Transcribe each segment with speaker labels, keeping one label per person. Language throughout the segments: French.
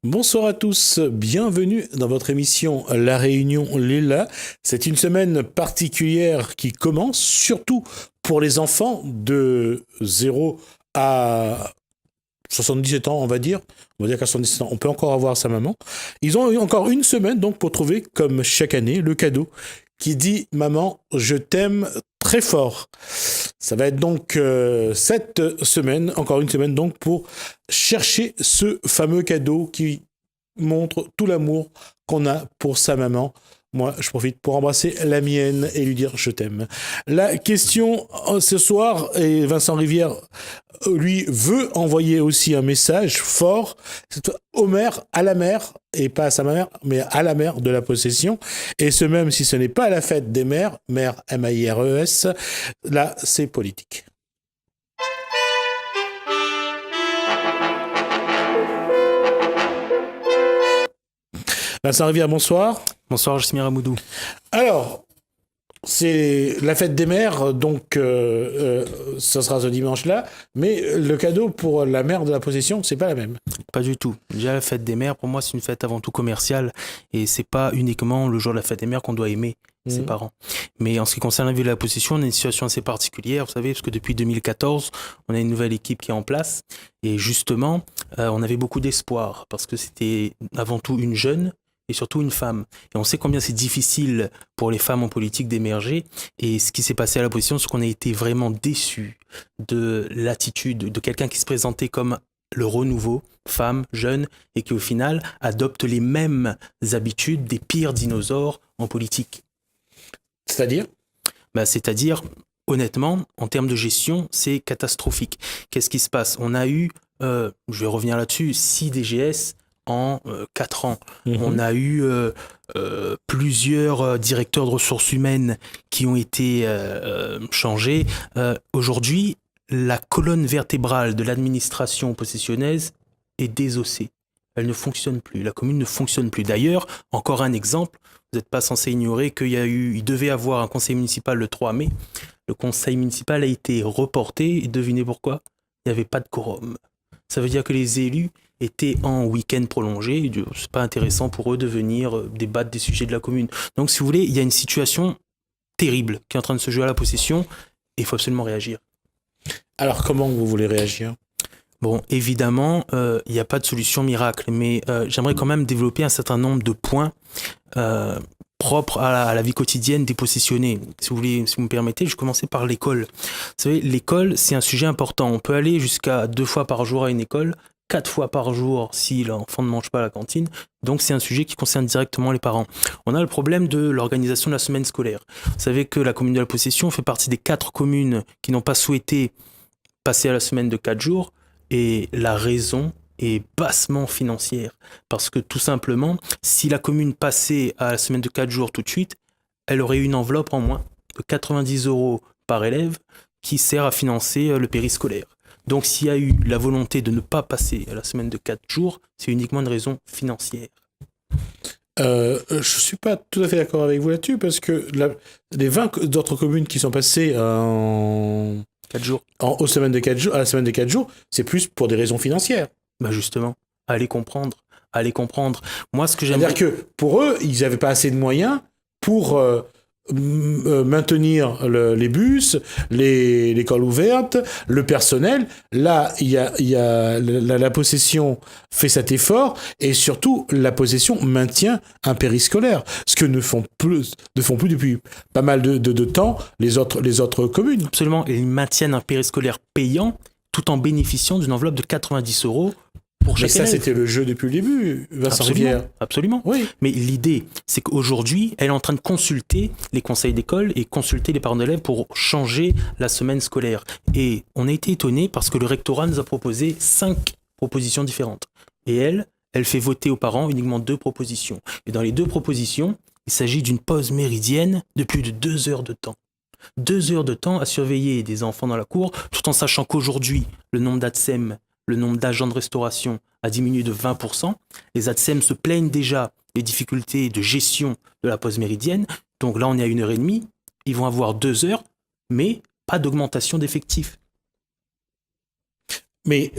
Speaker 1: Bonsoir à tous, bienvenue dans votre émission La Réunion Léla. C'est une semaine particulière qui commence, surtout pour les enfants de 0 à 77 ans, on va dire. On va dire qu'à 77 ans, on peut encore avoir sa maman. Ils ont eu encore une semaine donc pour trouver, comme chaque année, le cadeau qui dit « Maman, je t'aime très fort ». Ça va être donc cette semaine, encore une semaine donc, pour chercher ce fameux cadeau qui montre tout l'amour qu'on a pour sa maman. Moi, je profite pour embrasser la mienne et lui dire je t'aime. La question ce soir, et Vincent Rivière, lui, veut envoyer aussi un message fort au maire, à la mère, et pas à sa mère, mais à la mère de la possession. Et ce même si ce n'est pas la fête des mères, mère M-A-I-R-E-S, là, c'est politique. Vincent Rivière, bonsoir.
Speaker 2: Bonsoir, Jasmine Ramoudou.
Speaker 1: Alors, c'est la fête des mères, donc ça sera ce dimanche-là, mais le cadeau pour la mère de la possession, c'est pas la même.
Speaker 2: Pas du tout. Déjà, la fête des mères, pour moi, c'est une fête avant tout commerciale et c'est pas uniquement le jour de la fête des mères qu'on doit aimer ses parents. Mais en ce qui concerne la vie de la possession, on a une situation assez particulière, vous savez, parce que depuis 2014, on a une nouvelle équipe qui est en place et justement, on avait beaucoup d'espoir parce que c'était avant tout une jeune et surtout une femme. Et on sait combien c'est difficile pour les femmes en politique d'émerger. Et ce qui s'est passé à la position, c'est qu'on a été vraiment déçus de l'attitude de quelqu'un qui se présentait comme le renouveau, femme, jeune, et qui au final adopte les mêmes habitudes des pires dinosaures en politique.
Speaker 1: C'est-à-dire ?
Speaker 2: C'est-à-dire, honnêtement, en termes de gestion, c'est catastrophique. Qu'est-ce qui se passe ? On a eu, je vais revenir là-dessus, 6 DGS en 4 ans. On a eu plusieurs directeurs de ressources humaines qui ont été changés. Aujourd'hui, la colonne vertébrale de l'administration possessionnaise est désossée. Elle ne fonctionne plus. La commune ne fonctionne plus. D'ailleurs, encore un exemple, vous n'êtes pas censé ignorer il devait avoir un conseil municipal le 3 mai. Le conseil municipal a été reporté et devinez pourquoi ? Il n'y avait pas de quorum. Ça veut dire que les élus étaient en week-end prolongé. C'est pas intéressant pour eux de venir débattre des sujets de la commune. Donc, si vous voulez, il y a une situation terrible qui est en train de se jouer à la possession et il faut absolument réagir.
Speaker 1: Alors, comment vous voulez réagir ?
Speaker 2: Bon, évidemment, il n'y a pas de solution miracle, mais j'aimerais quand même développer un certain nombre de points propres à la vie quotidienne des possessionnés. Si vous me permettez, je vais commencer par l'école. Vous savez, l'école, c'est un sujet important. On peut aller jusqu'à 2 fois par jour à une école, 4 fois par jour si l'enfant ne mange pas à la cantine. Donc, c'est un sujet qui concerne directement les parents. On a le problème de l'organisation de la semaine scolaire. Vous savez que la commune de la Possession fait partie des 4 communes qui n'ont pas souhaité passer à la semaine de 4 jours. Et la raison est bassement financière. Parce que tout simplement, si la commune passait à la semaine de 4 jours tout de suite, elle aurait une enveloppe en moins de 90 € par élève qui sert à financer le périscolaire. Donc s'il y a eu la volonté de ne pas passer à la semaine de 4 jours, c'est uniquement une raison financière.
Speaker 1: Je ne suis pas tout à fait d'accord avec vous là-dessus, parce que les 20 autres communes qui sont passées
Speaker 2: 4 jours.
Speaker 1: Aux semaines de 4 jours, à la semaine de 4 jours, c'est plus pour des raisons financières.
Speaker 2: Justement, allez comprendre. Moi, ce que j'aime...
Speaker 1: C'est-à-dire que pour eux, ils n'avaient pas assez de moyens pour maintenir les bus, l'école ouverte, le personnel. Là, la possession fait cet effort, et surtout, la possession maintient un périscolaire, ce que ne font plus depuis pas mal de temps les autres communes.
Speaker 2: Absolument, et ils maintiennent un périscolaire payant tout en bénéficiant d'une enveloppe de 90 € pour chaque élève.
Speaker 1: Mais ça, c'était le jeu depuis le début, Vincent Rivière.
Speaker 2: Absolument.
Speaker 1: Oui.
Speaker 2: Mais l'idée, c'est qu'aujourd'hui, elle est en train de consulter les conseils d'école et consulter les parents d'élèves pour changer la semaine scolaire. Et on a été étonnés parce que le rectorat nous a proposé 5 propositions différentes. Et elle fait voter aux parents uniquement 2 propositions. Et dans les 2 propositions, il s'agit d'une pause méridienne de plus de 2 heures de temps. 2 heures de temps à surveiller des enfants dans la cour, tout en sachant qu'aujourd'hui, le nombre d'ATSEM, le nombre d'agents de restauration a diminué de 20%. Les ATSEM se plaignent déjà des difficultés de gestion de la pause méridienne. Donc là, on est à 1h30. Ils vont avoir 2 heures, mais pas d'augmentation d'effectifs.
Speaker 1: Mais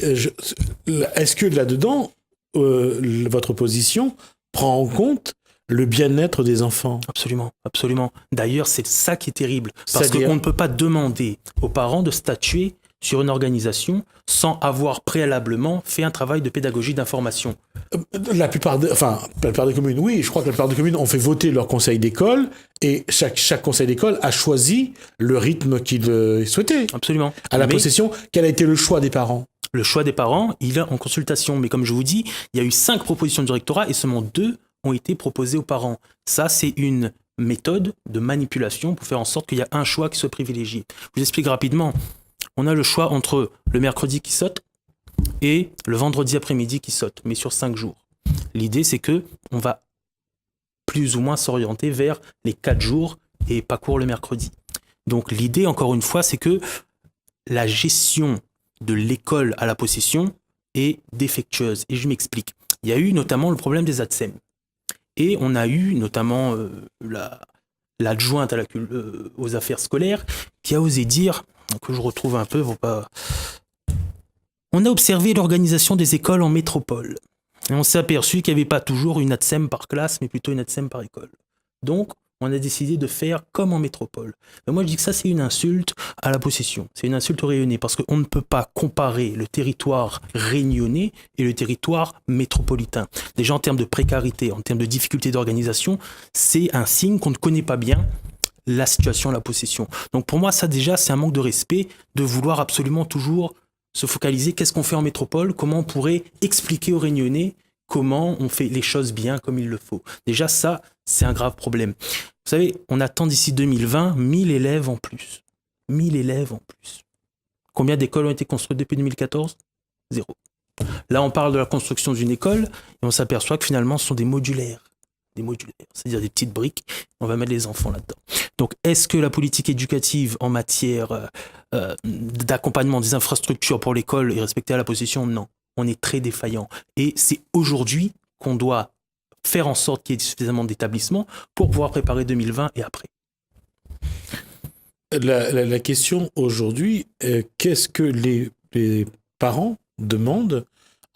Speaker 1: est-ce que là-dedans, votre position prend en compte le bien-être des enfants.
Speaker 2: Absolument, absolument. D'ailleurs, c'est ça qui est terrible. Parce
Speaker 1: C'est-à-dire
Speaker 2: qu'on ne peut pas demander aux parents de statuer sur une organisation sans avoir préalablement fait un travail de pédagogie d'information.
Speaker 1: La plupart des communes, oui, je crois que la plupart des communes ont fait voter leur conseil d'école et chaque conseil d'école a choisi le rythme qu'il souhaitait.
Speaker 2: Absolument.
Speaker 1: À la
Speaker 2: Mais
Speaker 1: possession, quel a été le choix des parents?
Speaker 2: le choix des parents, il est en consultation. Mais comme je vous dis, il y a eu 5 propositions du rectorat et seulement 2 ont été proposées aux parents. Ça, c'est une méthode de manipulation pour faire en sorte qu'il y a un choix qui soit privilégié. Je vous explique rapidement. On a le choix entre le mercredi qui saute et le vendredi après-midi qui saute, mais sur 5 jours. L'idée, c'est que on va plus ou moins s'orienter vers les 4 jours et pas court le mercredi. Donc l'idée, encore une fois, c'est que la gestion de l'école à la possession est défectueuse. Et je m'explique. Il y a eu notamment le problème des ATSEM. Et on a eu notamment l'adjointe aux affaires scolaires qui a osé dire, que je retrouve un peu, on a observé l'organisation des écoles en métropole. Et on s'est aperçu qu'il n'y avait pas toujours une ATSEM par classe, mais plutôt une ATSEM par école. Donc, on a décidé de faire comme en métropole. Mais moi, je dis que ça, c'est une insulte à la possession. C'est une insulte aux Réunionnais, parce qu'on ne peut pas comparer le territoire réunionnais et le territoire métropolitain. Déjà, en termes de précarité, en termes de difficulté d'organisation, c'est un signe qu'on ne connaît pas bien la situation à la possession. Donc pour moi, ça déjà, c'est un manque de respect de vouloir absolument toujours se focaliser qu'est-ce qu'on fait en métropole, comment on pourrait expliquer aux Réunionnais comment on fait les choses bien comme il le faut. Déjà, ça, c'est un grave problème. Vous savez, on attend d'ici 2020 1000 élèves en plus. 1000 élèves en plus. Combien d'écoles ont été construites depuis 2014 ? 0. Là, on parle de la construction d'une école et on s'aperçoit que finalement, ce sont des modulaires. Des modulaires, c'est-à-dire des petites briques, on va mettre les enfants là-dedans. Donc, est-ce que la politique éducative en matière d'accompagnement des infrastructures pour l'école est respectée à la possession ? Non, on est très défaillant. Et c'est aujourd'hui qu'on doit faire en sorte qu'il y ait suffisamment d'établissements pour pouvoir préparer 2020 et après.
Speaker 1: La question aujourd'hui, qu'est-ce que les parents demandent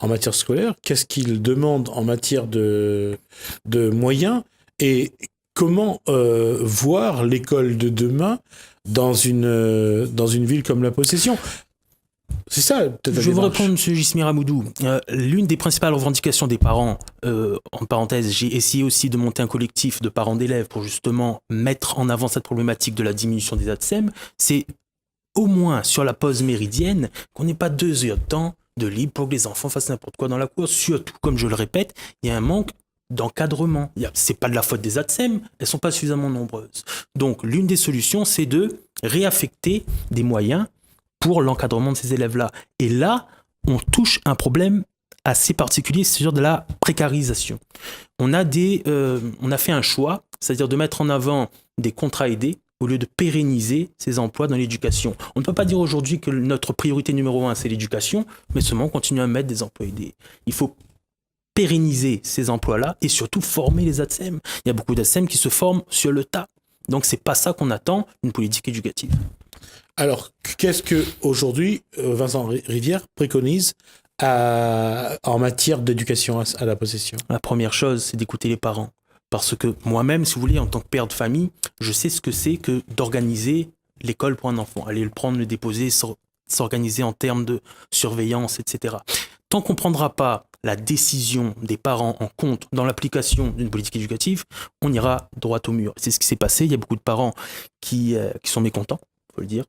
Speaker 1: en matière scolaire, qu'est-ce qu'ils demandent en matière de moyens et comment voir l'école de demain dans une ville comme la Possession. C'est ça, peut-être.
Speaker 2: Je vais vous répondre, M. Jismir Amoudou. L'une des principales revendications des parents, en parenthèse, j'ai essayé aussi de monter un collectif de parents d'élèves pour justement mettre en avant cette problématique de la diminution des ATSEM, c'est au moins sur la pause méridienne qu'on n'ait pas 2 heures de temps de libre pour que les enfants fassent n'importe quoi dans la cour. Surtout, comme je le répète, il y a un manque d'encadrement. C'est pas de la faute des ATSEM, elles sont pas suffisamment nombreuses. Donc, l'une des solutions, c'est de réaffecter des moyens pour l'encadrement de ces élèves-là. Et là, on touche un problème assez particulier, c'est-à-dire de la précarisation. On a fait un choix, c'est-à-dire de mettre en avant des contrats aidés au lieu de pérenniser ces emplois dans l'éducation. On ne peut pas dire aujourd'hui que notre priorité numéro 1, c'est l'éducation, mais seulement continuer à mettre des emplois aidés. Il faut pérenniser ces emplois-là et surtout former les ATSEM. Il y a beaucoup d'ATSEM qui se forment sur le tas. Donc, c'est pas ça qu'on attend d'une politique éducative.
Speaker 1: Alors, qu'est-ce que aujourd'hui Vincent Rivière préconise en matière d'éducation à la possession ?
Speaker 2: La première chose, c'est d'écouter les parents. Parce que moi-même, si vous voulez, en tant que père de famille, je sais ce que c'est que d'organiser l'école pour un enfant. Aller le prendre, le déposer, s'organiser en termes de surveillance, etc. Tant qu'on ne prendra pas la décision des parents en compte dans l'application d'une politique éducative, on ira droit au mur. C'est ce qui s'est passé. Il y a beaucoup de parents qui sont mécontents, il faut le dire.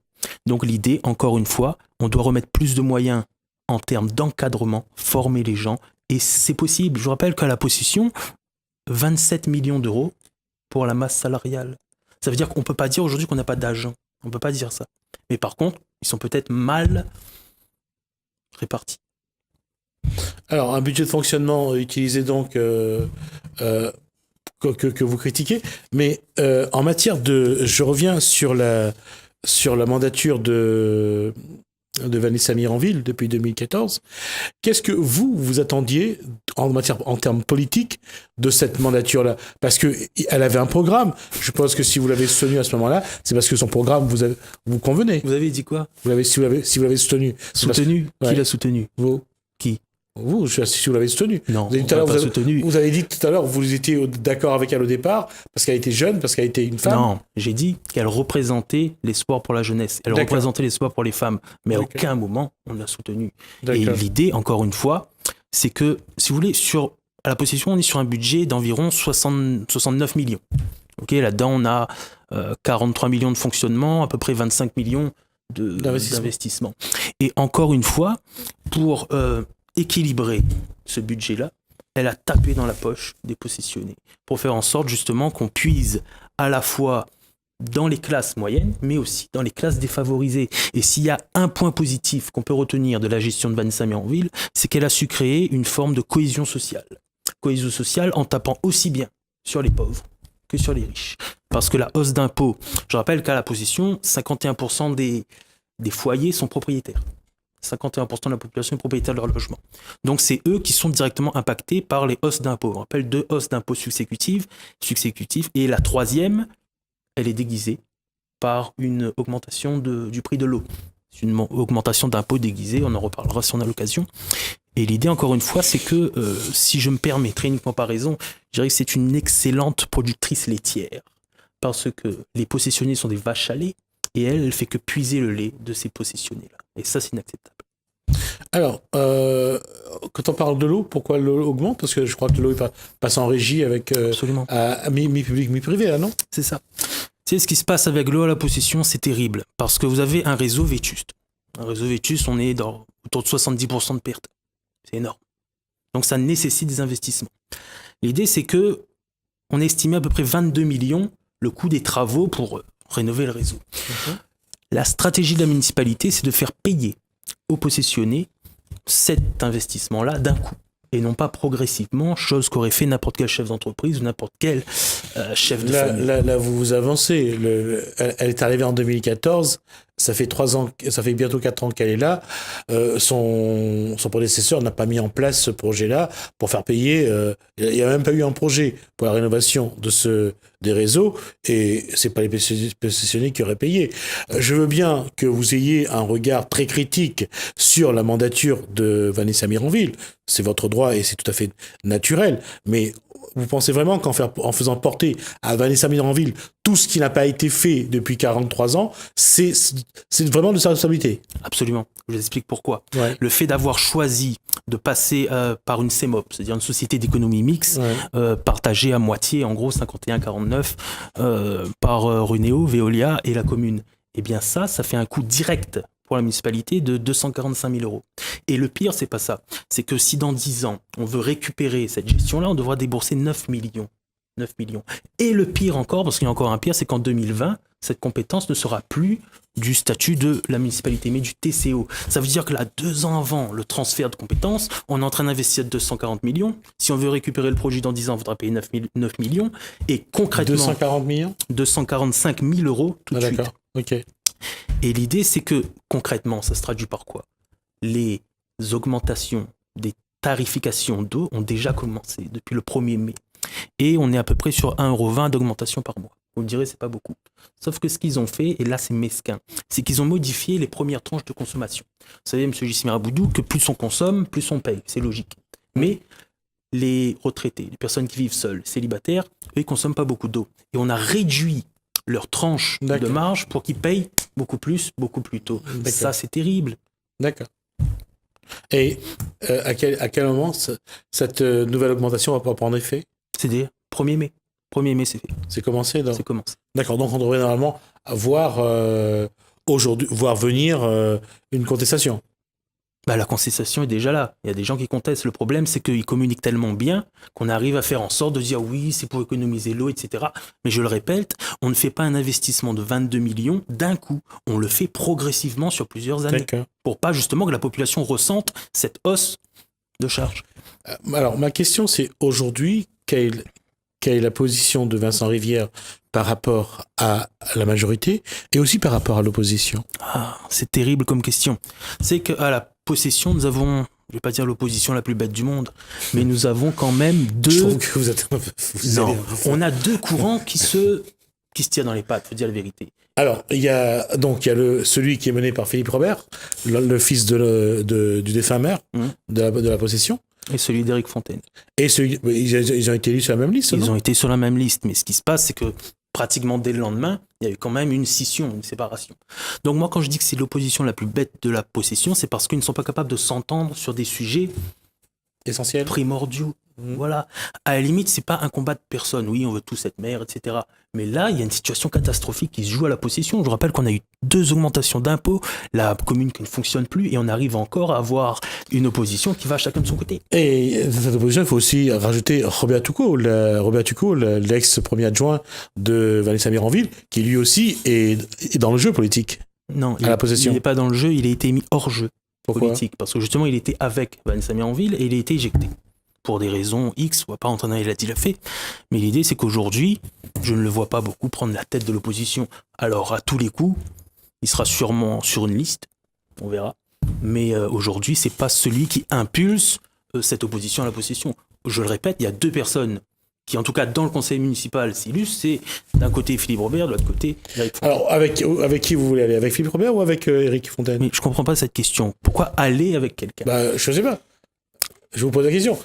Speaker 2: Donc l'idée, encore une fois, on doit remettre plus de moyens en termes d'encadrement, former les gens, et c'est possible. Je vous rappelle qu'à la possession, 27 millions d'euros pour la masse salariale. Ça veut dire qu'on ne peut pas dire aujourd'hui qu'on n'a pas d'agents. On ne peut pas dire ça. Mais par contre, ils sont peut-être mal répartis.
Speaker 1: Alors, un budget de fonctionnement utilisé donc que vous critiquez, mais en matière de... Je reviens sur la mandature de Vanessa Miranville depuis 2014. Qu'est-ce que vous attendiez en termes politiques de cette mandature-là ? Parce qu'elle avait un programme. Je pense que si vous l'avez soutenu à ce moment-là, c'est parce que son programme vous convenait.
Speaker 2: Vous avez dit quoi ?
Speaker 1: Si vous l'avez soutenu.
Speaker 2: Soutenu ? Qui l'a soutenu ?
Speaker 1: Vous ?
Speaker 2: Qui ?
Speaker 1: Vous, je sais pas si vous l'avez soutenu.
Speaker 2: Non,
Speaker 1: Vous avez dit
Speaker 2: on
Speaker 1: tout à
Speaker 2: l'a
Speaker 1: l'heure,
Speaker 2: pas
Speaker 1: vous avez-
Speaker 2: soutenu.
Speaker 1: vous avez dit tout à l'heure, vous étiez d'accord avec elle au départ, parce qu'elle était jeune, parce qu'elle était une femme.
Speaker 2: Non, j'ai dit qu'elle représentait l'espoir pour la jeunesse. Elle
Speaker 1: D'accord.
Speaker 2: représentait l'espoir pour les femmes. Mais à
Speaker 1: D'accord.
Speaker 2: aucun moment, on ne l'a soutenue. Et
Speaker 1: D'accord.
Speaker 2: l'idée, encore une fois, c'est que, si vous voulez, à la possession, on est sur un budget d'environ 69 millions. Ok, là-dedans, on a 43 millions de fonctionnement, à peu près 25 millions d'investissement. Et encore une fois, pour équilibrer ce budget-là, elle a tapé dans la poche des possessionnés pour faire en sorte justement qu'on puise à la fois dans les classes moyennes, mais aussi dans les classes défavorisées. Et s'il y a un point positif qu'on peut retenir de la gestion de Vanessa Mironville, c'est qu'elle a su créer une forme de cohésion sociale. Cohésion sociale en tapant aussi bien sur les pauvres que sur les riches. Parce que la hausse d'impôts, je rappelle qu'à la possession, 51% des foyers sont propriétaires. 51% de la population est propriétaire de leur logement. Donc c'est eux qui sont directement impactés par les hausses d'impôts. On rappelle 2 hausses d'impôts successitives, et la troisième, elle est déguisée par une augmentation du prix de l'eau. C'est une augmentation d'impôts déguisée, on en reparlera si on a l'occasion. Et l'idée, encore une fois, c'est que, si je me permettrais une comparaison, je dirais que c'est une excellente productrice laitière. Parce que les possessionnés sont des vaches à lait, et elle fait que puiser le lait de ces possessionnés-là. Et ça, c'est inacceptable.
Speaker 1: Alors, quand on parle de l'eau, pourquoi l'eau augmente? Parce que je crois que l'eau passe en régie avec
Speaker 2: Absolument.
Speaker 1: mi-public, mi-privé, là, non?
Speaker 2: C'est ça. Tu sais, ce qui se passe avec l'eau à la possession, c'est terrible. Parce que vous avez un réseau vétuste. Un réseau vétuste, on est autour de 70% de pertes. C'est énorme. Donc ça nécessite des investissements. L'idée, c'est que on a estimé à peu près 22 millions le coût des travaux pour rénover le réseau. La stratégie de la municipalité, c'est de faire payer aux possessionnés cet investissement-là d'un coup. Et non pas progressivement, chose qu'aurait fait n'importe quel chef d'entreprise ou n'importe quel chef de famille.
Speaker 1: Là, vous vous avancez. Elle est arrivée en 2014. Ça fait 3 ans, ça fait bientôt 4 ans qu'elle est là. Son prédécesseur n'a pas mis en place ce projet-là pour faire payer. Il n'y a même pas eu un projet pour la rénovation des réseaux, et c'est pas les possessionnés qui auraient payé. Je veux bien que vous ayez un regard très critique sur la mandature de Vanessa Mironville. C'est votre droit et c'est tout à fait naturel. Mais vous pensez vraiment qu'en faisant porter à Vanessa Mironville tout ce qui n'a pas été fait depuis 43 ans, c'est vraiment de sa responsabilité?
Speaker 2: Absolument. Je vous explique pourquoi.
Speaker 1: Ouais.
Speaker 2: Le fait d'avoir choisi de passer par une CEMOP, c'est-à-dire une société d'économie mixte, partagée à moitié, en gros 51-49, par Runeo, Veolia et la commune, eh bien ça fait un coût direct pour la municipalité de 245 000 €. Et le pire, c'est pas ça. C'est que si dans 10 ans, on veut récupérer cette gestion-là, on devra débourser 9 millions. 9 millions. Et le pire encore, parce qu'il y a encore un pire, c'est qu'en 2020, cette compétence ne sera plus du statut de la municipalité, mais du TCO. Ça veut dire que là, 2 ans avant le transfert de compétences, on est en train d'investir 240 millions. Si on veut récupérer le projet dans 10 ans, il faudra payer 9 millions. Et concrètement...
Speaker 1: 240 millions
Speaker 2: 245 000 € tout de suite.
Speaker 1: D'accord, ok.
Speaker 2: Et l'idée, c'est que concrètement, ça se traduit par quoi? Les augmentations des tarifications d'eau ont déjà commencé depuis le 1er mai. Et on est à peu près sur 1,20 € d'augmentation par mois. Vous me direz, c'est pas beaucoup. Sauf que ce qu'ils ont fait, et là c'est mesquin, c'est qu'ils ont modifié les premières tranches de consommation. Vous savez, M. Gissimir Aboudou, que plus on consomme, plus on paye. C'est logique. Mais les retraités, les personnes qui vivent seules, célibataires, eux, ils consomment pas beaucoup d'eau. Et on a réduit leur tranche de marge pour qu'ils payent beaucoup plus tôt.
Speaker 1: D'accord.
Speaker 2: Ça, c'est terrible.
Speaker 1: D'accord. Et à quel moment cette nouvelle augmentation va pouvoir prendre effet?
Speaker 2: C'est-à-dire 1er mai. 1er mai, c'est fait.
Speaker 1: C'est commencé
Speaker 2: C'est commencé.
Speaker 1: D'accord, donc on devrait normalement voir venir une contestation.
Speaker 2: Bah, la contestation est déjà là. Il y a des gens qui contestent. Le problème, c'est qu'ils communiquent tellement bien qu'on arrive à faire en sorte de dire oui, c'est pour économiser l'eau, etc. Mais je le répète, on ne fait pas un investissement de 22 millions d'un coup. On le fait progressivement sur plusieurs années.
Speaker 1: D'accord.
Speaker 2: Pour pas justement que la population ressente cette hausse de charges.
Speaker 1: Alors, ma question, c'est aujourd'hui, quelle est la position de Vincent Rivière par rapport à la majorité et aussi par rapport à l'opposition?
Speaker 2: Ah, c'est terrible comme question. C'est qu'à la possession, nous avons, je vais pas dire l'opposition la plus bête du monde, mais nous avons quand même deux...
Speaker 1: Je trouve que vous êtes...
Speaker 2: Non, on a 2 courants qui se tirent dans les pattes, faut dire la vérité.
Speaker 1: Alors, il y a celui qui est mené par Philippe Robert, le fils du défunt maire de la possession.
Speaker 2: Et celui d'Éric Fontaine.
Speaker 1: Et ils ont été élus sur la même liste,
Speaker 2: Ils
Speaker 1: non?
Speaker 2: ont été sur la même liste, mais ce qui se passe, c'est que pratiquement dès le lendemain, il y a eu quand même une scission, une séparation. Donc moi, quand je dis que c'est l'opposition la plus bête de la possession, c'est parce qu'ils ne sont pas capables de s'entendre sur des sujets
Speaker 1: Essentiel.
Speaker 2: primordiaux. Voilà. À la limite, c'est pas un combat de personnes. Oui, on veut tous être maire, etc. Mais là, il y a une situation catastrophique qui se joue à la possession. Je rappelle qu'on a eu 2 augmentations d'impôts, la commune qui ne fonctionne plus, et on arrive encore à avoir une opposition qui va chacun de son côté.
Speaker 1: Et dans cette opposition, il faut aussi rajouter Robert Tuco, l'ex-premier adjoint de Vanessa Miranville, qui lui aussi est dans le jeu politique.
Speaker 2: Non,
Speaker 1: à la possession.
Speaker 2: Il n'est pas dans le jeu, il a été mis hors jeu.
Speaker 1: Pourquoi?
Speaker 2: Politique, parce que justement, il était avec Vanessa Miranville et il a été éjecté. Pour des raisons X, on va pas rentrer dans il a fait. Mais l'idée, c'est qu'aujourd'hui, je ne le vois pas beaucoup prendre la tête de l'opposition. Alors, à tous les coups, il sera sûrement sur une liste, on verra. Mais aujourd'hui, c'est pas celui qui impulse cette opposition à la possession. Je le répète, il y a 2 personnes qui, en tout cas, dans le conseil municipal, s'illustrent. C'est d'un côté Philippe Robert, de l'autre côté Éric Fontaine.
Speaker 1: Alors, avec qui vous voulez aller? Avec Philippe Robert ou avec Éric Fontaine?
Speaker 2: Mais je comprends pas cette question. Pourquoi aller avec quelqu'un?
Speaker 1: Je sais pas. Je vous pose la question.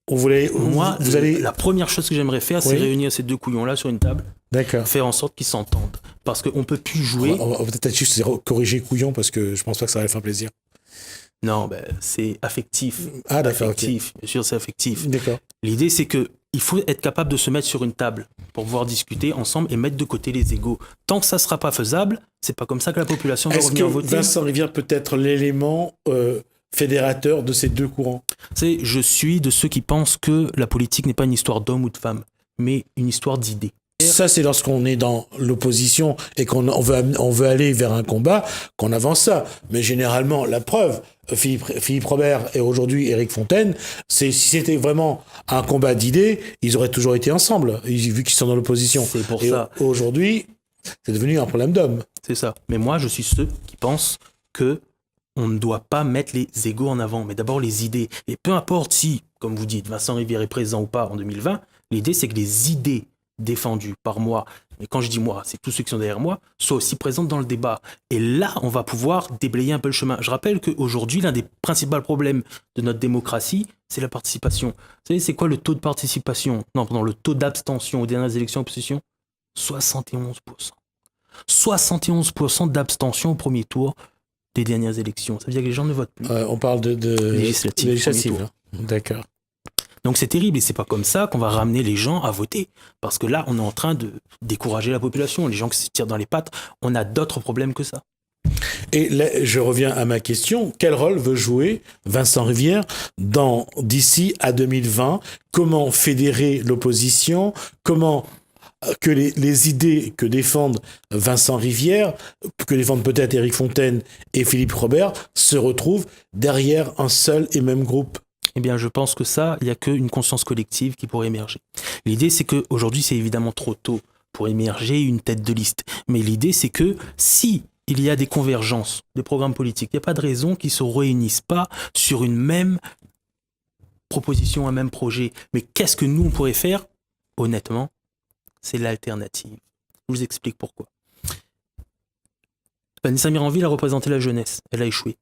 Speaker 2: Moi,
Speaker 1: vous allez...
Speaker 2: la première chose que j'aimerais faire, c'est réunir ces 2 couillons-là sur une table.
Speaker 1: D'accord.
Speaker 2: Faire en sorte qu'ils s'entendent. Parce qu'on ne peut plus jouer.
Speaker 1: On va peut-être juste corriger couillon parce que je pense pas que ça va leur faire plaisir.
Speaker 2: Non, c'est affectif.
Speaker 1: Ah, d'accord.
Speaker 2: Affectif, okay. Bien sûr, c'est affectif.
Speaker 1: D'accord.
Speaker 2: L'idée, c'est qu'il faut être capable de se mettre sur une table pour pouvoir discuter ensemble et mettre de côté les égos. Tant que ça ne sera pas faisable, c'est pas comme ça que la population va revenir voter.
Speaker 1: Est-ce que Vincent Rivière peut être l'élément fédérateur de ces 2 courants?
Speaker 2: Je suis de ceux qui pensent que la politique n'est pas une histoire d'homme ou de femme, mais une histoire d'idées.
Speaker 1: Ça, c'est lorsqu'on est dans l'opposition et qu'on veut aller vers un combat qu'on avance ça. Mais généralement, la preuve, Philippe Robert et aujourd'hui Éric Fontaine, si c'était vraiment un combat d'idées, ils auraient toujours été ensemble, vu qu'ils sont dans l'opposition.
Speaker 2: C'est pour ça.
Speaker 1: Aujourd'hui, c'est devenu un problème d'hommes.
Speaker 2: C'est ça. Mais moi, je suis ceux qui pensent que on ne doit pas mettre les égos en avant, mais d'abord les idées. Et peu importe si, comme vous dites, Vincent Rivière est présent ou pas en 2020, l'idée, c'est que les idées défendues par moi, mais quand je dis moi, c'est tous ceux qui sont derrière moi, soient aussi présentes dans le débat. Et là, on va pouvoir déblayer un peu le chemin. Je rappelle qu'aujourd'hui, l'un des principaux problèmes de notre démocratie, c'est la participation. Vous savez, c'est quoi le taux de participation? Non, pardon, le taux d'abstention aux dernières élections opposition? 71%. 71% d'abstention au premier tour des dernières élections. Ça veut dire que les gens ne votent plus.
Speaker 1: On parle de législative. D'accord.
Speaker 2: Donc c'est terrible et c'est pas comme ça qu'on va ramener les gens à voter. Parce que là, on est en train de décourager la population. Les gens qui se tirent dans les pattes, on a d'autres problèmes que ça.
Speaker 1: Et là, je reviens à ma question. Quel rôle veut jouer Vincent Rivière d'ici à 2020? Comment fédérer l'opposition? Comment que les idées que défendent Vincent Rivière, que défendent peut-être Éric Fontaine et Philippe Robert, se retrouvent derrière un seul et même groupe?
Speaker 2: Eh bien, je pense que ça, il n'y a qu'une conscience collective qui pourrait émerger. L'idée, c'est qu'aujourd'hui, c'est évidemment trop tôt pour émerger une tête de liste. Mais l'idée, c'est que si il y a des convergences des programmes politiques, il n'y a pas de raison qu'ils ne se réunissent pas sur une même proposition, un même projet. Mais qu'est-ce que nous, on pourrait faire? Honnêtement, c'est l'alternative. Je vous explique pourquoi. Vanessa Miranville a représenté la jeunesse. Elle a échoué.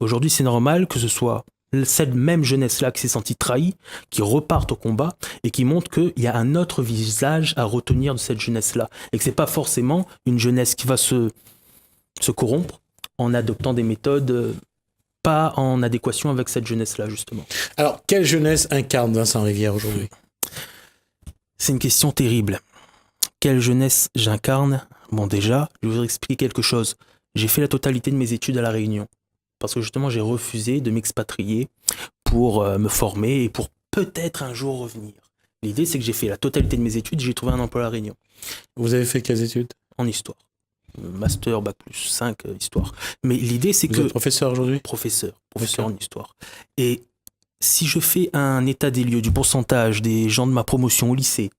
Speaker 2: Aujourd'hui, c'est normal que ce soit cette même jeunesse-là qui s'est sentie trahie, qui reparte au combat et qui montre qu'il y a un autre visage à retenir de cette jeunesse-là. Et que ce n'est pas forcément une jeunesse qui va se corrompre en adoptant des méthodes pas en adéquation avec cette jeunesse-là, justement.
Speaker 1: Alors, quelle jeunesse incarne Vincent Rivière aujourd'hui?
Speaker 2: C'est une question terrible. Quelle jeunesse j'incarne? Bon, déjà, je vais vous expliquer quelque chose. J'ai fait la totalité de mes études à La Réunion. Parce que justement, j'ai refusé de m'expatrier pour me former et pour peut-être un jour revenir. L'idée, c'est que j'ai fait la totalité de mes études et j'ai trouvé un emploi à La Réunion.
Speaker 1: Vous avez fait quelles études?
Speaker 2: En histoire. Master, bac plus 5, histoire. Mais l'idée, c'est que...
Speaker 1: Vous êtes professeur aujourd'hui?
Speaker 2: Professeur en histoire. Et si je fais un état des lieux du pourcentage des gens de ma promotion au lycée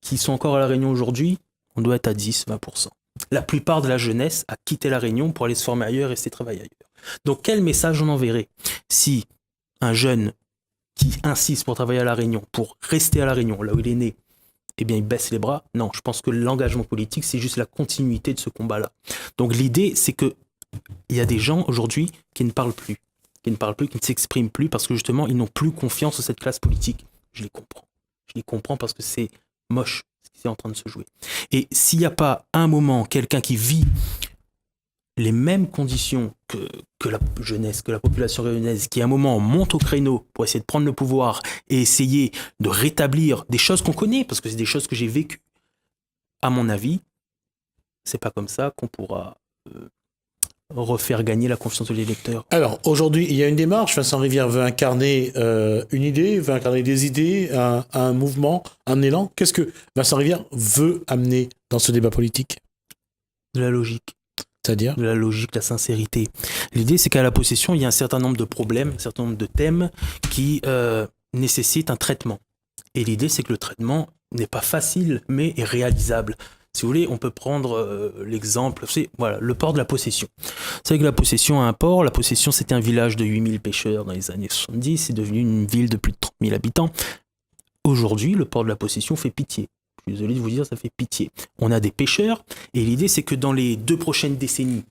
Speaker 2: qui sont encore à La Réunion aujourd'hui, on doit être à 10-20%. La plupart de la jeunesse a quitté La Réunion pour aller se former ailleurs et rester travailler ailleurs. Donc quel message on enverrait si un jeune qui insiste pour travailler à La Réunion, pour rester à La Réunion, là où il est né, eh bien, ils baissent les bras. Non, je pense que l'engagement politique, c'est juste la continuité de ce combat-là. Donc l'idée, c'est que il y a des gens aujourd'hui qui ne parlent plus, qui ne s'expriment plus parce que justement, ils n'ont plus confiance en cette classe politique. Je les comprends. Je les comprends parce que c'est moche ce qui est en train de se jouer. Et s'il n'y a pas un moment, quelqu'un qui vit les mêmes conditions que la jeunesse, que la population réunionnaise, qui à un moment monte au créneau pour essayer de prendre le pouvoir et essayer de rétablir des choses qu'on connaît, parce que c'est des choses que j'ai vécues, à mon avis, c'est pas comme ça qu'on pourra refaire gagner la confiance de l'électeur.
Speaker 1: Alors, aujourd'hui, il y a une démarche. Vincent Rivière veut incarner une idée, veut incarner des idées, un mouvement, un élan. Qu'est-ce que Vincent Rivière veut amener dans ce débat politique ?
Speaker 2: De la logique.
Speaker 1: C'est-à-dire ?
Speaker 2: De la logique, la sincérité. L'idée, c'est qu'à la possession, il y a un certain nombre de problèmes, un certain nombre de thèmes qui nécessitent un traitement. Et l'idée, c'est que le traitement n'est pas facile, mais est réalisable. Si vous voulez, on peut prendre l'exemple, c'est voilà, le port de la possession. Vous savez que la possession a un port. La possession, c'était un village de 8000 pêcheurs dans les années 70. C'est devenu une ville de plus de 30 000 habitants. Aujourd'hui, le port de la possession fait pitié. Je suis désolé de vous dire, ça fait pitié. On a des pêcheurs, et l'idée, c'est que dans les 2 prochaines décennies,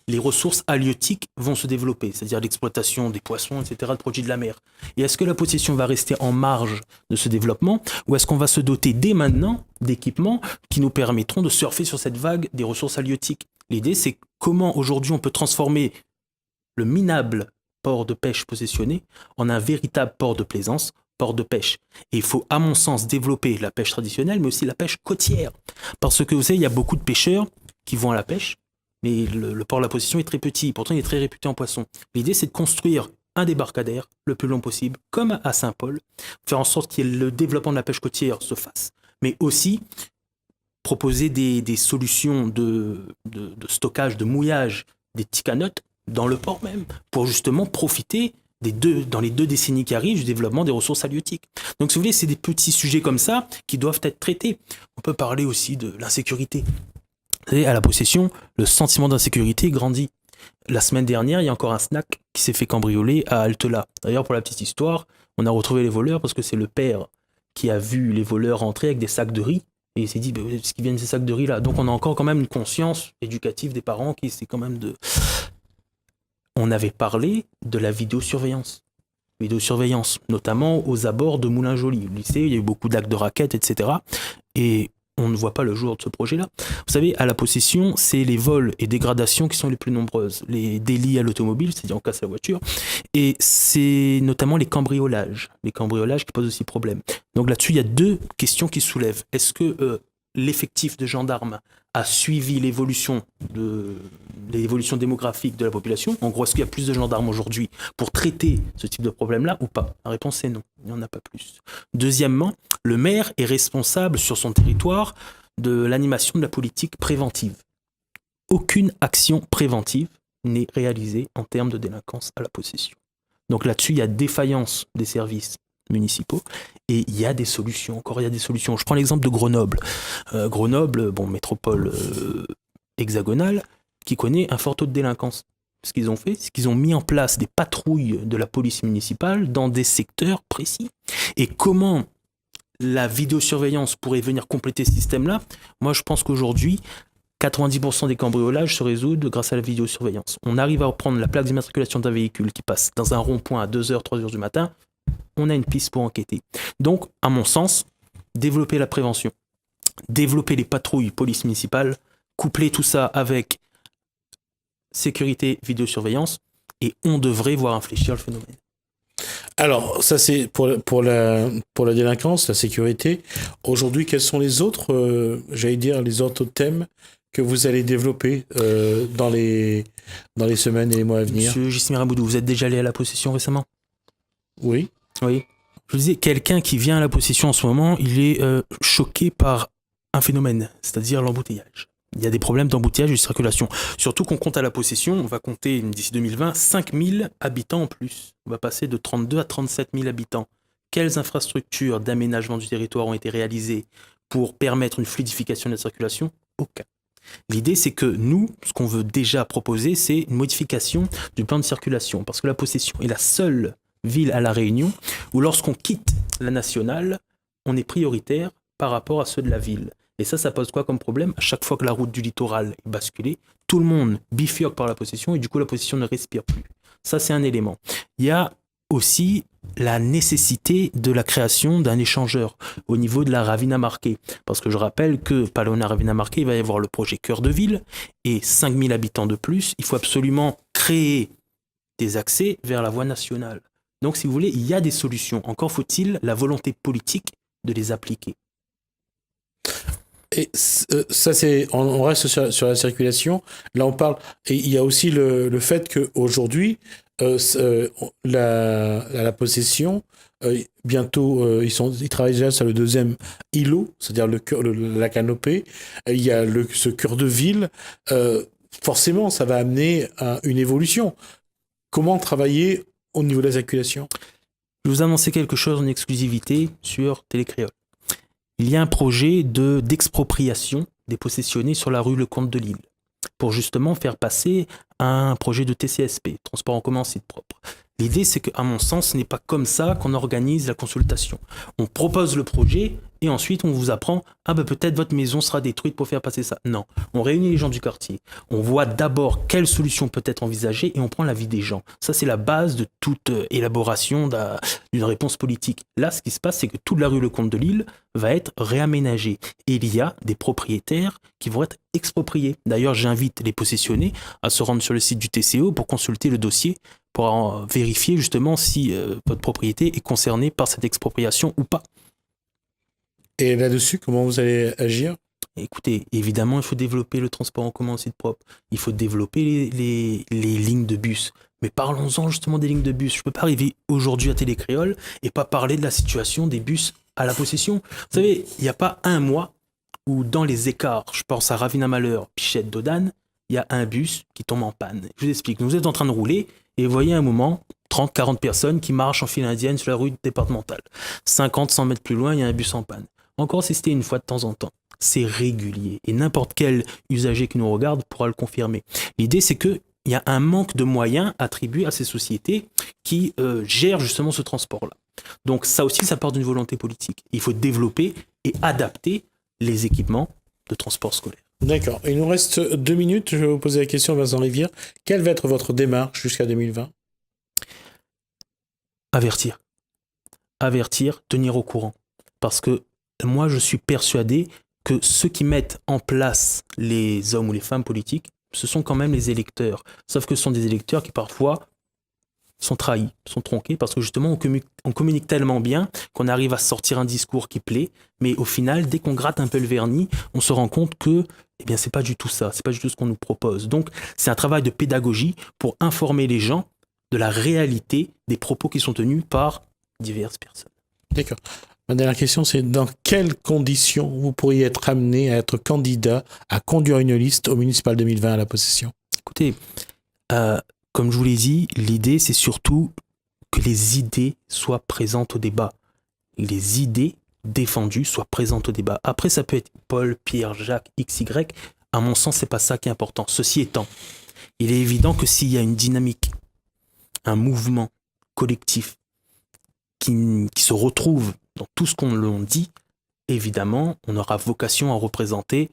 Speaker 2: les ressources halieutiques vont se développer, c'est-à-dire l'exploitation des poissons, etc., de produits de la mer. Et est-ce que la possession va rester en marge de ce développement, ou est-ce qu'on va se doter dès maintenant d'équipements qui nous permettront de surfer sur cette vague des ressources halieutiques ? L'idée, c'est comment aujourd'hui on peut transformer le minable port de pêche possessionné en un véritable port de plaisance, port de pêche. Et il faut, à mon sens, développer la pêche traditionnelle, mais aussi la pêche côtière. Parce que, vous savez, il y a beaucoup de pêcheurs qui vont à la pêche, mais le port de la possession est très petit, pourtant il est très réputé en poisson. L'idée, c'est de construire un débarcadère le plus long possible, comme à Saint-Paul, faire en sorte que le développement de la pêche côtière se fasse, mais aussi proposer des solutions de stockage, de mouillage des petits canottes dans le port même, pour justement profiter dans les 2 décennies qui arrivent, du développement des ressources halieutiques. Donc, si vous voulez, c'est des petits sujets comme ça qui doivent être traités. On peut parler aussi de l'insécurité. Vous savez, à la possession, le sentiment d'insécurité grandit. La semaine dernière, il y a encore un snack qui s'est fait cambrioler à Altela. D'ailleurs, pour la petite histoire, on a retrouvé les voleurs parce que c'est le père qui a vu les voleurs rentrer avec des sacs de riz. Et il s'est dit, est-ce qu'ils viennent de ces sacs de riz là ? Donc on a encore quand même une conscience éducative des parents qui c'est quand même de... On avait parlé de la vidéosurveillance. Vidéosurveillance, notamment aux abords de Moulin-Joly. Au lycée, il y a eu beaucoup d'actes de raquettes, etc. Et on ne voit pas le jour de ce projet-là. Vous savez, à la possession, c'est les vols et dégradations qui sont les plus nombreuses. Les délits à l'automobile, c'est-à-dire on casse la voiture, et c'est notamment les cambriolages. Les cambriolages qui posent aussi problème. Donc là-dessus, il y a 2 questions qui soulèvent. Est-ce que l'effectif de gendarmes a suivi l'évolution démographique de la population ? En gros, est-ce qu'il y a plus de gendarmes aujourd'hui pour traiter ce type de problème-là ou pas ? La réponse est non, il n'y en a pas plus. Deuxièmement, le maire est responsable sur son territoire de l'animation de la politique préventive. Aucune action préventive n'est réalisée en termes de délinquance à la possession. Donc là-dessus, il y a défaillance des services municipaux et il y a des solutions. Encore, il y a des solutions. Je prends l'exemple de Grenoble. Grenoble, métropole hexagonale, qui connaît un fort taux de délinquance. Ce qu'ils ont fait, c'est qu'ils ont mis en place des patrouilles de la police municipale dans des secteurs précis. Et comment la vidéosurveillance pourrait venir compléter ce système-là ? Moi, je pense qu'aujourd'hui, 90% des cambriolages se résoudent grâce à la vidéosurveillance. On arrive à prendre la plaque d'immatriculation d'un véhicule qui passe dans un rond-point à 2h, 3h du matin, on a une piste pour enquêter. Donc, à mon sens, développer la prévention, développer les patrouilles police municipale, coupler tout ça avec sécurité, vidéosurveillance, et on devrait voir infléchir le phénomène.
Speaker 1: Alors, ça c'est pour la délinquance, la sécurité. Aujourd'hui, quels sont les autres, les autres thèmes que vous allez développer dans les semaines et les mois à venir ?
Speaker 2: Monsieur Jismir Aboudou, vous êtes déjà allé à la possession récemment ?
Speaker 1: Oui.
Speaker 2: Oui. Je vous disais, quelqu'un qui vient à la possession en ce moment, il est choqué par un phénomène, c'est-à-dire l'embouteillage. Il y a des problèmes d'embouteillage et de circulation. Surtout qu'on compte à la possession, on va compter d'ici 2020 5000 habitants en plus. On va passer de 32 à 37 000 habitants. Quelles infrastructures d'aménagement du territoire ont été réalisées pour permettre une fluidification de la circulation ? Aucun. L'idée, c'est que nous, ce qu'on veut déjà proposer, c'est une modification du plan de circulation. Parce que la possession est la seule ville à La Réunion où lorsqu'on quitte la nationale, on est prioritaire par rapport à ceux de la ville. Et ça pose quoi comme problème? À chaque fois que la route du littoral est basculée, tout le monde bifurque par la possession et du coup la possession ne respire plus. Ça, c'est un élément. Il y a aussi la nécessité de la création d'un échangeur au niveau de la Ravina Marquet. Parce que je rappelle que Palona Ravina Marquet, il va y avoir le projet Cœur de Ville et 5000 habitants de plus. Il faut absolument créer des accès vers la voie nationale. Donc, si vous voulez, il y a des solutions. Encore faut-il la volonté politique de les appliquer.
Speaker 1: Et ça, on reste sur la circulation. Là, on parle. Et il y a aussi le fait qu'aujourd'hui, la possession, bientôt, ils travaillent déjà sur le deuxième îlot, c'est-à-dire la canopée. Il y a ce cœur de ville. Forcément, ça va amener à une évolution. Comment travailler au niveau de la circulation?
Speaker 2: Je vous annoncer quelque chose en exclusivité sur Télécréole. Il y a un projet d'expropriation des possessionnés sur la rue Lecomte de Lille pour justement faire passer un projet de TCSP, transport en commun en site propre. L'idée, c'est qu'à mon sens, ce n'est pas comme ça qu'on organise la consultation. On propose le projet et ensuite on vous apprend « Ah ben peut-être votre maison sera détruite pour faire passer ça ». Non, on réunit les gens du quartier. On voit d'abord quelle solution peut être envisagée et on prend l'avis des gens. Ça, c'est la base de toute élaboration d'une réponse politique. Là, ce qui se passe, c'est que toute la rue Lecomte de Lille va être réaménagée. Et il y a des propriétaires qui vont être expropriés. D'ailleurs, j'invite les possessionnés à se rendre sur le site du TCO pour consulter le dossier pour vérifier justement si votre propriété est concernée par cette expropriation ou pas.
Speaker 1: Et là-dessus, comment vous allez agir?
Speaker 2: Écoutez, évidemment, il faut développer le transport en commun en site propre. Il faut développer les lignes de bus. Mais parlons-en justement des lignes de bus. Je ne peux pas arriver aujourd'hui à Télécréole et pas parler de la situation des bus à la possession. Vous savez, il n'y a pas un mois où dans les écarts, je pense à Ravina Malheur, Pichette, Dodane, il y a un bus qui tombe en panne. Je vous explique. Vous êtes en train de rouler et vous voyez un moment 30, 40 personnes qui marchent en file indienne sur la rue départementale. 50, 100 mètres plus loin, il y a un bus en panne. Encore si c'était une fois de temps en temps. C'est régulier. Et n'importe quel usager qui nous regarde pourra le confirmer. L'idée, c'est qu'il y a un manque de moyens attribués à ces sociétés qui gèrent justement ce transport-là. Donc ça aussi, ça part d'une volonté politique. Il faut développer et adapter les équipements de transport scolaire.
Speaker 1: D'accord. Il nous reste 2 minutes. Je vais vous poser la question, Vincent Rivière. Quelle va être votre démarche jusqu'à 2020?
Speaker 2: Avertir. Avertir, tenir au courant. Parce que moi, je suis persuadé que ceux qui mettent en place les hommes ou les femmes politiques, ce sont quand même les électeurs. Sauf que ce sont des électeurs qui parfois sont trahis, sont tronqués, parce que justement, on communique tellement bien qu'on arrive à sortir un discours qui plaît, mais au final, dès qu'on gratte un peu le vernis, on se rend compte que c'est pas du tout ça, c'est pas du tout ce qu'on nous propose. Donc, c'est un travail de pédagogie pour informer les gens de la réalité des propos qui sont tenus par diverses personnes.
Speaker 1: D'accord. Ma dernière question, c'est dans quelles conditions vous pourriez être amené à être candidat à conduire une liste au municipal 2020 à la possession?
Speaker 2: Écoutez, comme je vous l'ai dit, l'idée, c'est surtout que les idées soient présentes au débat. Les idées défendues soient présentes au débat. Après, ça peut être Paul, Pierre, Jacques, XY. À mon sens, c'est pas ça qui est important. Ceci étant, il est évident que s'il y a une dynamique, un mouvement collectif qui se retrouve dans tout ce qu'on l'on dit, évidemment, on aura vocation à représenter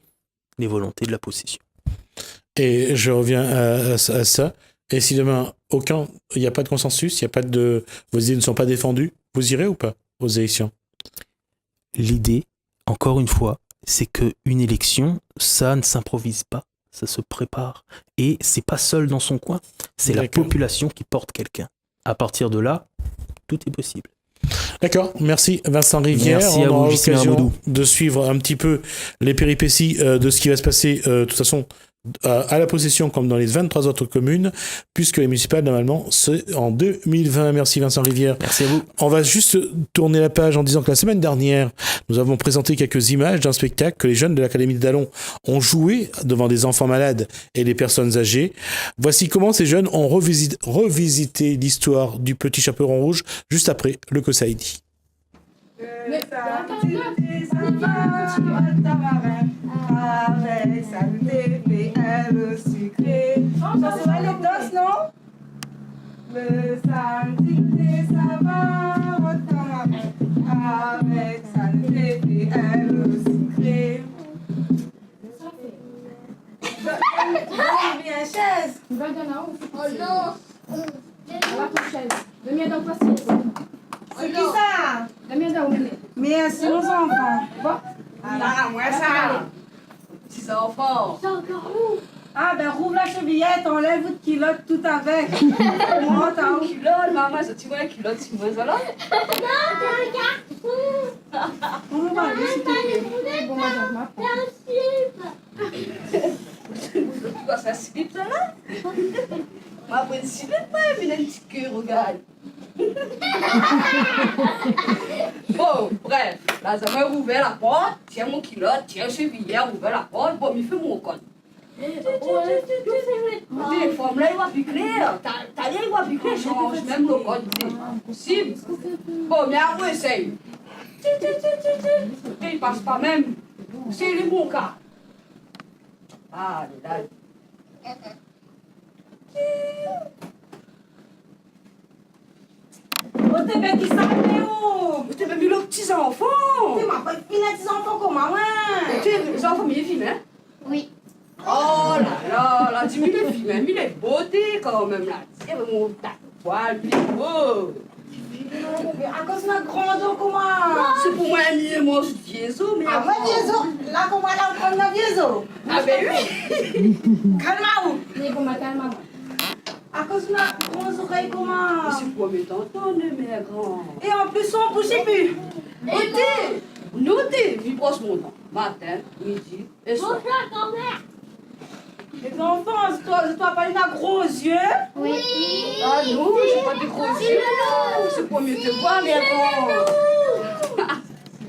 Speaker 2: les volontés de la possession.
Speaker 1: Et je reviens à ça. Et si demain, il n'y a pas de consensus, vos idées ne sont pas défendues, vous irez ou pas aux élections?
Speaker 2: L'idée, encore une fois, c'est qu'une élection, ça ne s'improvise pas, ça se prépare. Et c'est pas seul dans son coin, c'est la population qui porte quelqu'un. À partir de là, tout est possible.
Speaker 1: D'accord, merci Vincent Rivière.
Speaker 2: Merci à vous,
Speaker 1: Justine Amoudou, de suivre un petit peu les péripéties de ce qui va se passer de toute façon à la possession comme dans les 23 autres communes, puisque les municipales, normalement, c'est en 2020. Merci Vincent Rivière.
Speaker 2: Merci à vous.
Speaker 1: On va juste tourner la page en disant que la semaine dernière, nous avons présenté quelques images d'un spectacle que les jeunes de l'Académie de Dallon ont joué devant des enfants malades et des personnes âgées. Voici comment ces jeunes ont revisité l'histoire du petit chaperon rouge juste après le Kosaïdi.
Speaker 3: Le sucré. Ça se va les doses, non? Le samedi, ça va au tamarin. Avec sa bébé, elle sucrée. Viens, chaise.
Speaker 4: Va dans la haut. Oh non. Voilà ton chaise. Le mien dans le passé.
Speaker 3: C'est qui ça?
Speaker 4: Le mien dans le
Speaker 3: Mais c'est nos enfants.
Speaker 4: Bon.
Speaker 3: Ah, moi ça.
Speaker 5: Petits enfants.
Speaker 4: C'est encore où?
Speaker 3: Ah, ben rouvre la chevillette, enlève votre culotte tout avec. Moi, t'as où?
Speaker 5: Culotte, maman, tu vois, culotte, tu vois ça là?
Speaker 3: On va aller, s'il te plaît.
Speaker 4: Bon, madame, ma
Speaker 5: Tu vois ça, slip ça là? Ma bonne slip, pas, mais un petit cœur, regarde. Bon, bref, là, ça m'a ouvert la porte, tiens mon culotte, tiens chevillère, ouvert la porte, bon, il fait mon compte. Les femmes là, ils vont piquer, t'as dit, ils vont piquer, change même le code, c'est possible. Bon, mais on essaye. Il passe pas même, c'est le bon cas. Ah, là.
Speaker 3: Oh, t'es bête qui s'appelle où?
Speaker 5: Mais t'as même mis les petits enfants.
Speaker 3: Tu m'as pas fini les enfants comme moi.
Speaker 5: Tu sais, les enfants, mais ils filment, hein?
Speaker 4: Oui.
Speaker 5: Oh là là, dis-moi les films, hein? Mais il est beauté quand même, là. C'est vraiment ta poil, il est beau.
Speaker 3: À cause de notre grande comment?
Speaker 5: C'est pour moi, et moi, je dis viezo, mais.
Speaker 3: Ah, moi, vieux là, comment là, on prend nos vieux
Speaker 5: Ah, ben oui!
Speaker 3: Calme-moi.
Speaker 4: Les bon matin, maman.
Speaker 3: À cause de notre grandes oreilles comment?
Speaker 5: C'est pour me t'entendre, mes grands.
Speaker 3: Et en plus, on ne bouge plus.
Speaker 5: Notez! Notez! J'y passe mon temps. Matin, midi et soir.
Speaker 3: Les enfants, je dois pas avoir gros yeux.
Speaker 4: Oui.
Speaker 5: Ah non, j'ai pas de gros yeux. C'est pour mieux te voir, mes grands.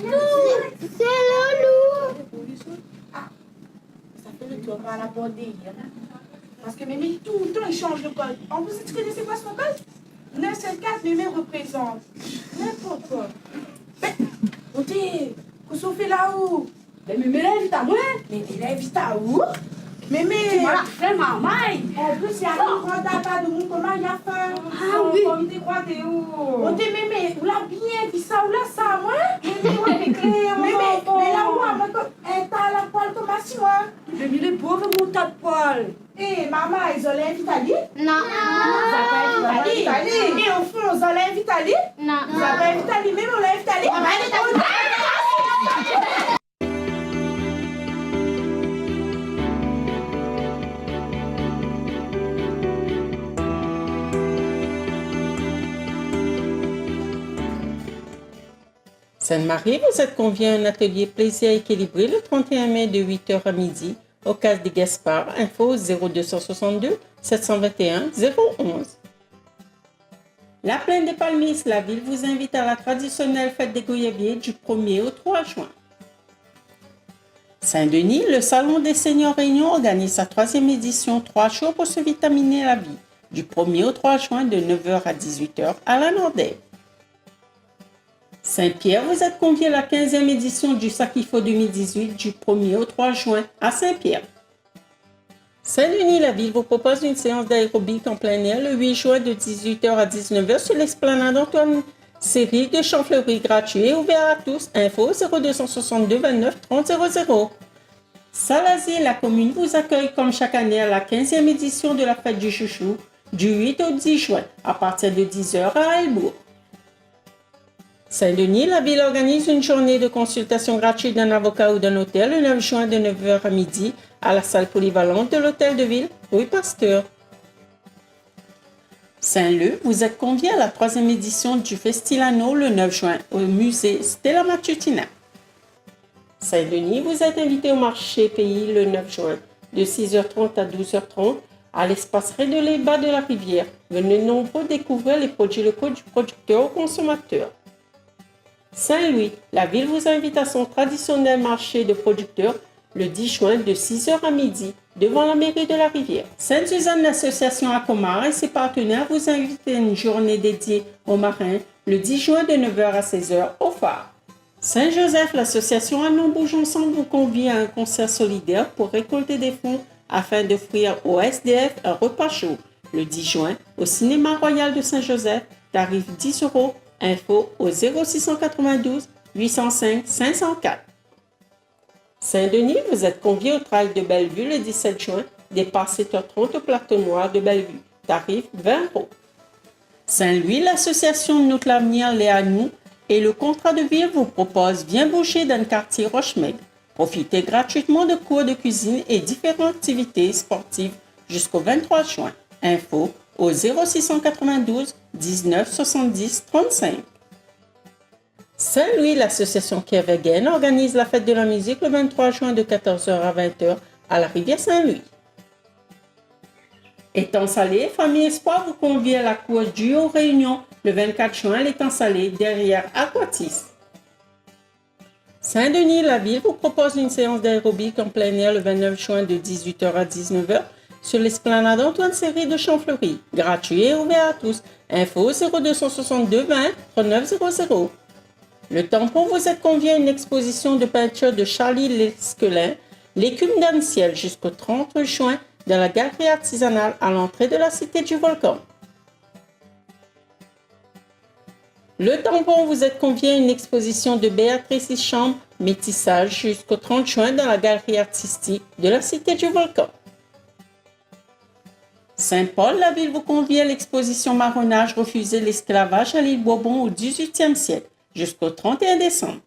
Speaker 4: C'est Loulou.
Speaker 3: Ça fait le tour par la bordée. Parce que Mémé, tout le temps, il change le code. En plus, tu connaissais pas son code? 974, Mémé représente. N'importe quoi. Ok, qu'est-ce qu'on fait là-haut?
Speaker 5: Mais m'invite à moi.
Speaker 3: Mais il invite à où? Mémé,
Speaker 5: Tu m'as fait ma maille.
Speaker 3: en plus, il y a un grand data de mon comment il a fait.
Speaker 5: Ah oui.
Speaker 3: On te croit, t'es où? On te Mémé, où l'a bien dit ça, où l'a ça, moi? Mémé, on est clair, Mémé, mais là, moi, elle t'a la poêle comme si moi.
Speaker 5: Mais il est pauvre, mon tas de poils.
Speaker 3: Eh, maman, ils ont l'invité à lui?
Speaker 4: Non.
Speaker 3: Ils ont invité à lui. Et au fond, ils ont l'invité à lui?
Speaker 4: Non.
Speaker 3: Ils ont invité à lui, même on l'a invité à lui.
Speaker 6: Sainte-Marie, vous êtes conviés à un atelier plaisir équilibré le 31 mai de 8h à midi au Case des Gaspard. Info 0262 721 011. La Plaine des Palmistes, la ville vous invite à la traditionnelle fête des Goyaviers du 1er au 3 juin. Saint-Denis, le Salon des Seigneurs Réunion organise sa 3e édition 3 jours pour se vitaminer la vie du 1er au 3 juin de 9h à 18h à la Nordelle. Saint-Pierre, vous êtes conviés à la 15e édition du Sakifo 2018 du 1er au 3 juin à Saint-Pierre. Saint-Denis, la ville vous propose une séance d'aérobic en plein air le 8 juin de 18h à 19h sur l'esplanade Antoine Série de Champfleury gratuit et ouvert à tous. Info 0262 29 30 00. Salazie, la commune vous accueille comme chaque année à la 15e édition de la fête du chouchou du 8 au 10 juin à partir de 10h à Elbourg. Saint-Denis, la ville organise une journée de consultation gratuite d'un avocat ou d'un hôtel le 9 juin de 9h à midi à la salle polyvalente de l'hôtel de ville, rue Pasteur. Saint-Leu, vous êtes conviés à la 3e édition du Festilano le 9 juin au musée Stella Matutina. Saint-Denis, vous êtes invité au marché pays le 9 juin de 6h30 à 12h30 à l'espace Rédelé bas de la rivière. Venez nombreux découvrir les produits locaux du producteur au consommateur. Saint-Louis, la ville vous invite à son traditionnel marché de producteurs le 10 juin de 6h à midi devant la mairie de la Rivière. Sainte-Suzanne, l'association Acomar et ses partenaires vous invitent à une journée dédiée aux marins le 10 juin de 9h à 16h au phare. Saint-Joseph, l'association Allons Bouge Ensemble vous convie à un concert solidaire pour récolter des fonds afin d'offrir aux SDF un repas chaud le 10 juin au Cinéma Royal de Saint-Joseph, tarif 10 € Info au 0692 805 504. Saint-Denis, vous êtes conviés au Trail de Bellevue le 17 juin, départ 7h30 au plateau noir de Bellevue. Tarif 20 €. Saint-Louis, l'association Notre l'Avenir, les à nous et le contrat de ville vous propose Viens bouger dans le quartier Rochemède. Profitez gratuitement de cours de cuisine et différentes activités sportives jusqu'au 23 juin. Info au 0692 19 70 35. Saint-Louis, l'association Kervegen organise la fête de la musique le 23 juin de 14h à 20h à la rivière Saint-Louis. Étang Salé, Famille Espoir vous convie à la cour du aux Réunions le 24 juin à l'étang Salé derrière Aquatis. Saint-Denis, la ville vous propose une séance d'aérobic en plein air le 29 juin de 18h à 19h sur l'esplanade Antoine Séré de Champfleury. Gratuit et ouvert à tous. Info 0262 20 39 00. Le tampon vous êtes convié à une exposition de peinture de Charlie Lesquelin, l'écume dans le ciel jusqu'au 30 juin dans la galerie artisanale à l'entrée de la cité du Volcan. Le tampon vous êtes convié à une exposition de Béatrice Chambre Métissage jusqu'au 30 juin dans la galerie artistique de la cité du Volcan. Saint-Paul, la ville vous convie à l'exposition Marronnage refuser l'esclavage à l'île Bourbon au XVIIIe siècle jusqu'au 31 décembre.